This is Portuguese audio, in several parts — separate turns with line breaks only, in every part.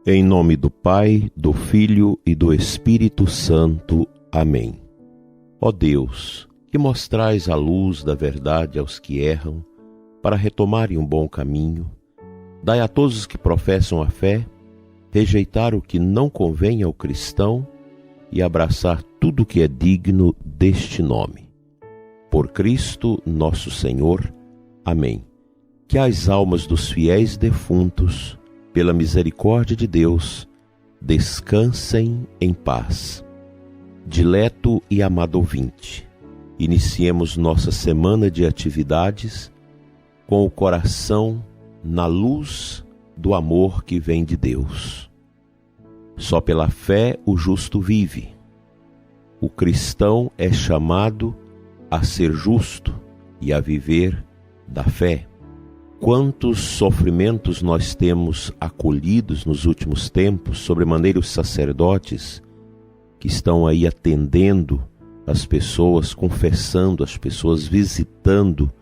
Em nome do Pai, do Filho e do Espírito Santo. Amém. Ó Deus, que mostrais a luz da verdade aos que erram, para retomarem um bom caminho, dai a todos os que professam a fé, rejeitar o que não convém ao cristão e abraçar tudo o que é digno deste nome. Por Cristo nosso Senhor. Amém. Que as almas dos fiéis defuntos, pela misericórdia de Deus, descansem em paz. Dileto e amado ouvinte, iniciemos nossa semana de atividades com o coração na luz do amor que vem de Deus. Só pela fé o justo vive. O cristão é chamado a ser justo e a viver da fé. Quantos sofrimentos nós temos acolhidos nos últimos tempos, sobremaneira os sacerdotes que estão aí atendendo as pessoas, confessando as pessoas, visitando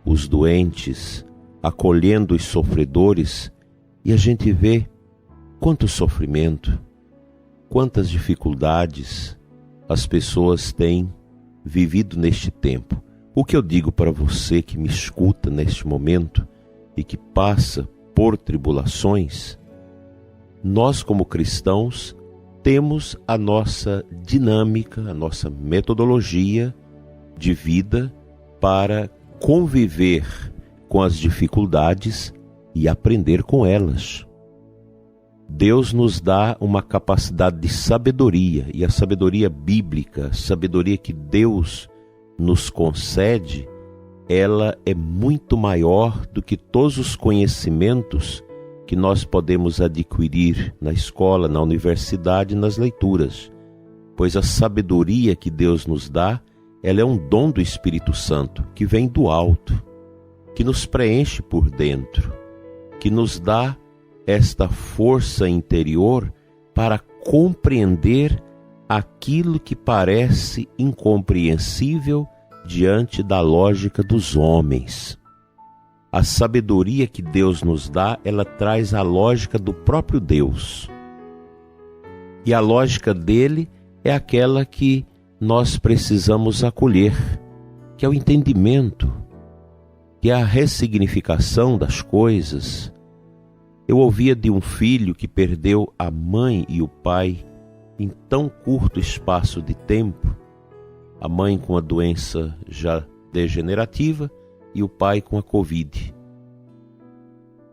os doentes, acolhendo os sofredores, e a gente vê quanto sofrimento, quantas dificuldades as pessoas têm vivido neste tempo. O que eu digo para você que me escuta neste momento e que passa por tribulações, nós como cristãos temos a nossa dinâmica, a nossa metodologia de vida para conviver com as dificuldades e aprender com elas. Deus nos dá uma capacidade de sabedoria, e a sabedoria bíblica, a sabedoria que Deus nos concede, ela é muito maior do que todos os conhecimentos que nós podemos adquirir na escola, na universidade, nas leituras. Pois a sabedoria que Deus nos dá, ela é um dom do Espírito Santo, que vem do alto, que nos preenche por dentro, que nos dá esta força interior para compreender aquilo que parece incompreensível diante da lógica dos homens. A sabedoria que Deus nos dá, ela traz a lógica do próprio Deus. E a lógica dele é aquela que nós precisamos acolher, que é o entendimento, que é a ressignificação das coisas. Eu ouvia de um filho que perdeu a mãe e o pai em tão curto espaço de tempo, a mãe com a doença já degenerativa e o pai com a Covid.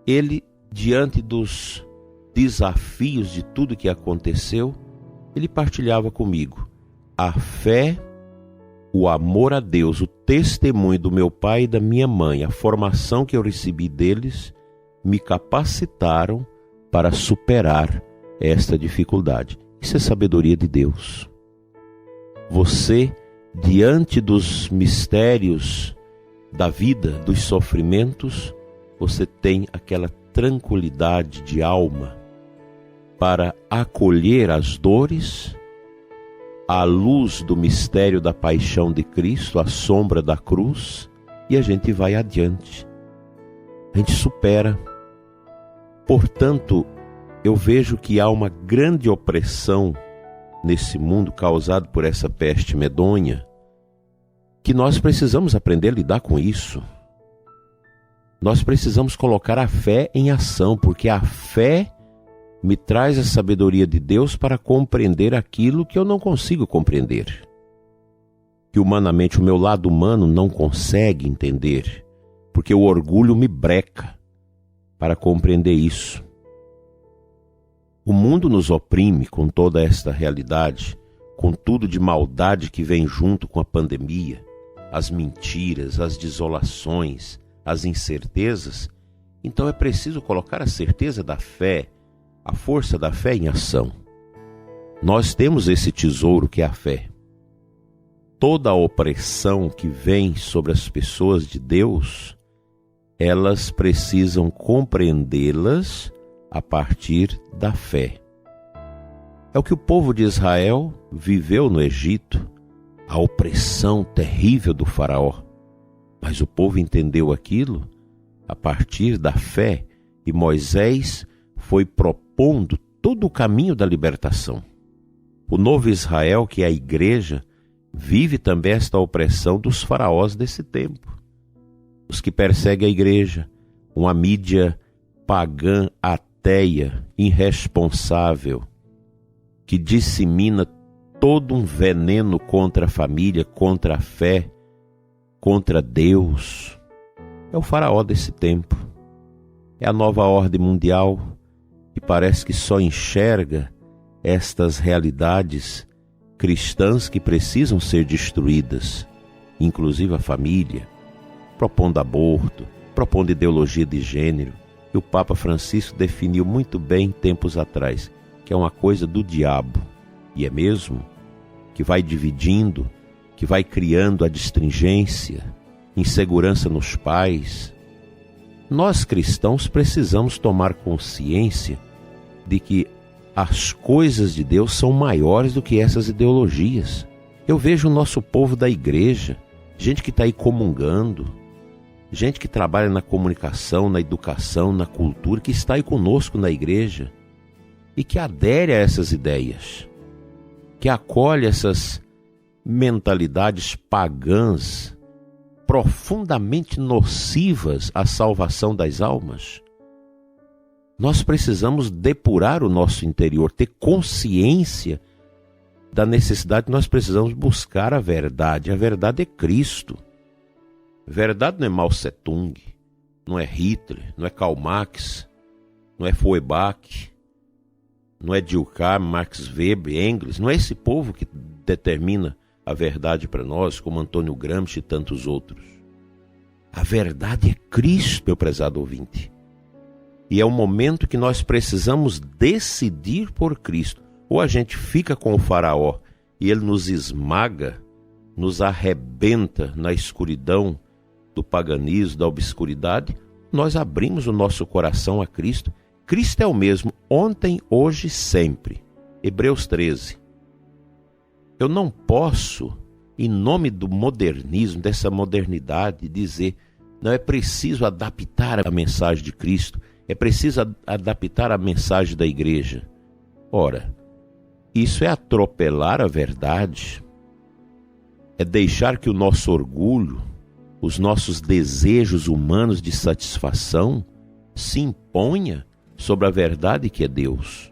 Ele, diante dos desafios de tudo que aconteceu, ele partilhava comigo a fé, o amor a Deus, o testemunho do meu pai e da minha mãe, a formação que eu recebi deles, me capacitaram para superar esta dificuldade. Isso é sabedoria de Deus. Você, diante dos mistérios da vida, dos sofrimentos, você tem aquela tranquilidade de alma para acolher as dores, à luz do mistério da paixão de Cristo, à sombra da cruz, e a gente vai adiante. A gente supera. Portanto, eu vejo que há uma grande opressão nesse mundo causado por essa peste medonha, que nós precisamos aprender a lidar com isso. Nós precisamos colocar a fé em ação, porque a fé me traz a sabedoria de Deus para compreender aquilo que eu não consigo compreender, que humanamente o meu lado humano não consegue entender, porque o orgulho me breca para compreender isso. O mundo nos oprime com toda esta realidade, com tudo de maldade que vem junto com a pandemia, as mentiras, as desolações, as incertezas. Então é preciso colocar a certeza da fé, a força da fé em ação. Nós temos esse tesouro que é a fé. Toda a opressão que vem sobre as pessoas de Deus, elas precisam compreendê-las a partir da fé. É o que o povo de Israel viveu no Egito, a opressão terrível do faraó. Mas o povo entendeu aquilo a partir da fé, e Moisés foi propondo todo o caminho da libertação. O novo Israel, que é a igreja, vive também esta opressão dos faraós desse tempo. Os que perseguem a igreja, uma mídia pagã, ateia, irresponsável, que dissemina todo um veneno contra a família, contra a fé, contra Deus. É o faraó desse tempo. É a nova ordem mundial que parece que só enxerga estas realidades cristãs que precisam ser destruídas, inclusive a família, propondo aborto, propondo ideologia de gênero. E o Papa Francisco definiu muito bem tempos atrás, que é uma coisa do diabo, e é mesmo, que vai dividindo, que vai criando a astringência, insegurança nos pais. Nós cristãos precisamos tomar consciência de que as coisas de Deus são maiores do que essas ideologias. Eu vejo o nosso povo da igreja, gente que está aí comungando, gente que trabalha na comunicação, na educação, na cultura, que está aí conosco na igreja e que adere a essas ideias, que acolhe essas mentalidades pagãs profundamente nocivas à salvação das almas. Nós precisamos depurar o nosso interior, ter consciência da necessidade. Nós precisamos buscar a verdade. A verdade é Cristo. A verdade não é Mao Tse-tung, não é Hitler, não é Karl Marx, não é Feuerbach, não é Durkheim, Max Weber, Engels. Não é esse povo que determina a verdade para nós, como Antônio Gramsci e tantos outros. A verdade é Cristo, meu prezado ouvinte. E é um momento que nós precisamos decidir por Cristo. Ou a gente fica com o faraó e ele nos esmaga, nos arrebenta na escuridão do paganismo, da obscuridade. Nós abrimos o nosso coração a Cristo. Cristo é o mesmo ontem, hoje e sempre. Hebreus 13. Eu não posso, em nome do modernismo, dessa modernidade, dizer, não, é preciso adaptar a mensagem de Cristo, é preciso adaptar a mensagem da igreja. Ora, isso é atropelar a verdade, é deixar que o nosso orgulho, os nossos desejos humanos de satisfação se imponha sobre a verdade que é Deus.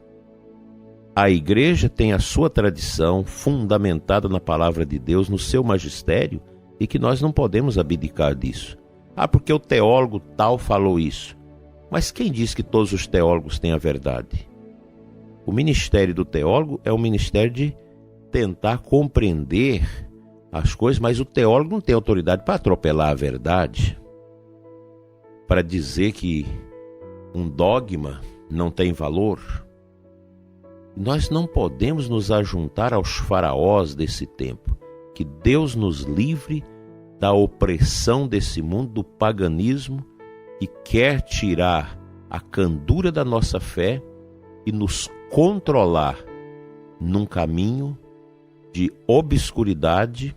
A igreja tem a sua tradição fundamentada na palavra de Deus, no seu magistério, e que nós não podemos abdicar disso. Ah, porque o teólogo tal falou isso. Mas quem diz que todos os teólogos têm a verdade? O ministério do teólogo é o ministério de tentar compreender as coisas, mas o teólogo não tem autoridade para atropelar a verdade, para dizer que um dogma não tem valor. Nós não podemos nos ajuntar aos faraós desse tempo. Que Deus nos livre da opressão desse mundo, do paganismo, que quer tirar a candura da nossa fé e nos controlar num caminho de obscuridade,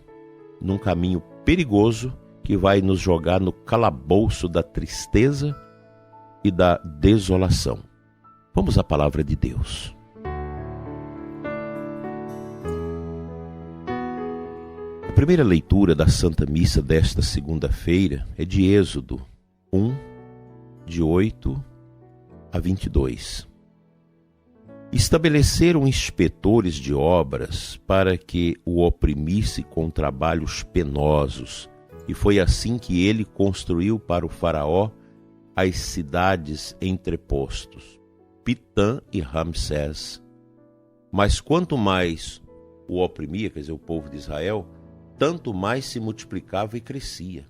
num caminho perigoso que vai nos jogar no calabouço da tristeza e da desolação. Vamos à palavra de Deus. A primeira leitura da Santa Missa desta segunda-feira é de Êxodo 1, de 8 a 22. Estabeleceram inspetores de obras para que o oprimisse com trabalhos penosos, e foi assim que ele construiu para o faraó as cidades entrepostos, Pitã e Ramsés. Mas quanto mais o oprimia, quer dizer, o povo de Israel, tanto mais se multiplicava e crescia.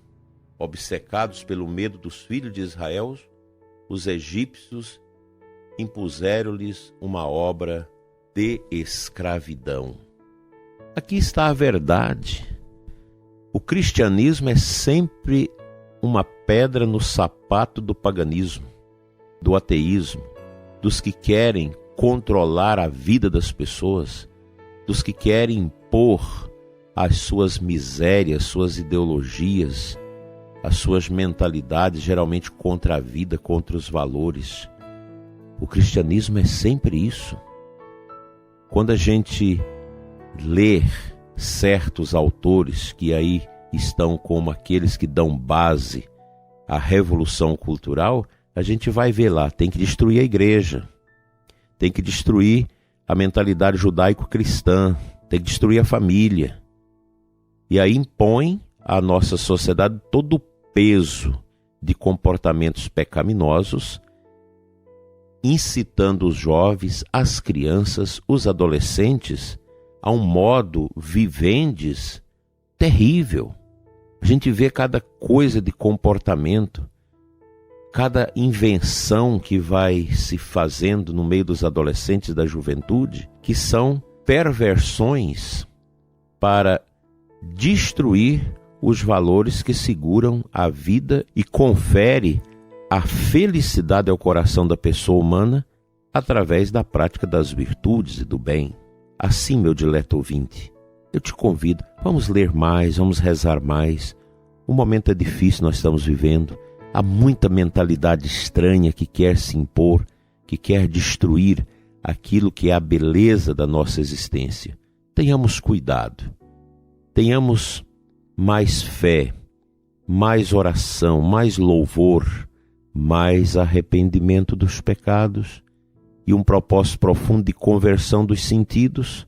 Obcecados pelo medo dos filhos de Israel, os egípcios impuseram-lhes uma obra de escravidão. Aqui está a verdade. O cristianismo é sempre uma pedra no sapato do paganismo, do ateísmo, dos que querem controlar a vida das pessoas, dos que querem impor as suas misérias, suas ideologias, as suas mentalidades, geralmente contra a vida, contra os valores. O cristianismo é sempre isso. Quando a gente lê certos autores que aí estão como aqueles que dão base à revolução cultural, a gente vai ver lá, tem que destruir a igreja, tem que destruir a mentalidade judaico-cristã, tem que destruir a família. E aí impõe à nossa sociedade todo o peso de comportamentos pecaminosos, incitando os jovens, as crianças, os adolescentes a um modo vivendes terrível. A gente vê cada coisa de comportamento, cada invenção que vai se fazendo no meio dos adolescentes da juventude, que são perversões para destruir os valores que seguram a vida e confere a felicidade ao coração da pessoa humana através da prática das virtudes e do bem. Assim, meu dileto ouvinte, eu te convido, vamos ler mais, vamos rezar mais. O momento é difícil, nós estamos vivendo. Há muita mentalidade estranha que quer se impor, que quer destruir aquilo que é a beleza da nossa existência. Tenhamos cuidado, tenhamos mais fé, mais oração, mais louvor, mais arrependimento dos pecados e um propósito profundo de conversão dos sentidos,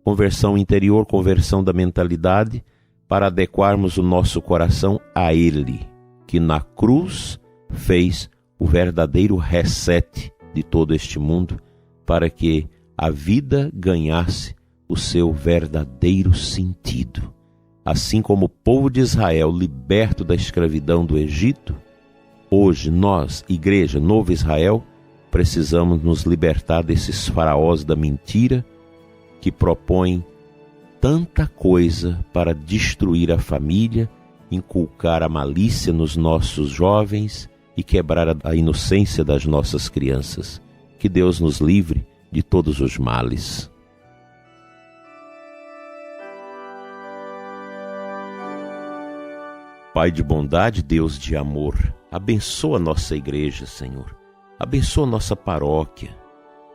conversão interior, conversão da mentalidade, para adequarmos o nosso coração a Ele, que na cruz fez o verdadeiro reset de todo este mundo, para que a vida ganhasse o seu verdadeiro sentido. Assim como o povo de Israel, liberto da escravidão do Egito, hoje nós, Igreja, Novo Israel, precisamos nos libertar desses faraós da mentira que propõem tanta coisa para destruir a família, inculcar a malícia nos nossos jovens e quebrar a inocência das nossas crianças. Que Deus nos livre de todos os males. Pai de bondade, Deus de amor, abençoa nossa igreja, Senhor. Abençoa nossa paróquia.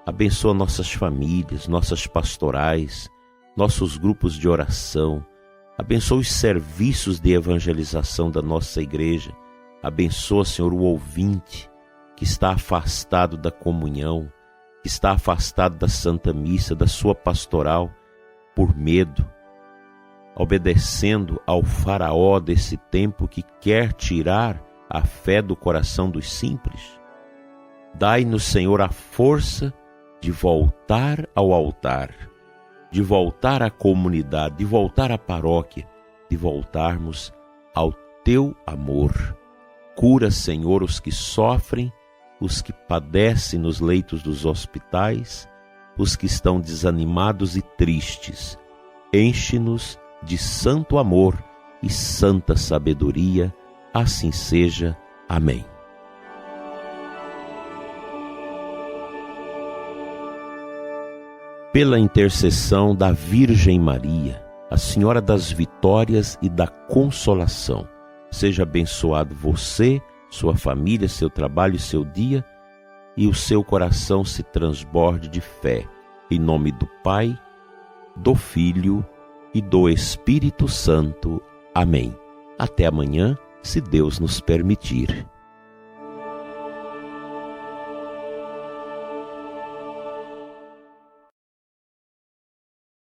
Abençoa nossas famílias, nossas pastorais, nossos grupos de oração. Abençoa os serviços de evangelização da nossa igreja. Abençoa, Senhor, o ouvinte que está afastado da comunhão, que está afastado da Santa Missa, da sua pastoral, por medo, obedecendo ao faraó desse tempo que quer tirar a fé do coração dos simples. Dai-nos, Senhor, a força de voltar ao altar, de voltar à comunidade, de voltar à paróquia, de voltarmos ao Teu amor. Cura, Senhor, os que sofrem, os que padecem nos leitos dos hospitais, os que estão desanimados e tristes. Enche-nos de santo amor e santa sabedoria. Assim seja. Amém. Pela intercessão da Virgem Maria, a Senhora das Vitórias e da Consolação, seja abençoado você, sua família, seu trabalho e seu dia, e o seu coração se transborde de fé. Em nome do Pai, do Filho e do Espírito Santo. Amém. Até amanhã, se Deus nos permitir.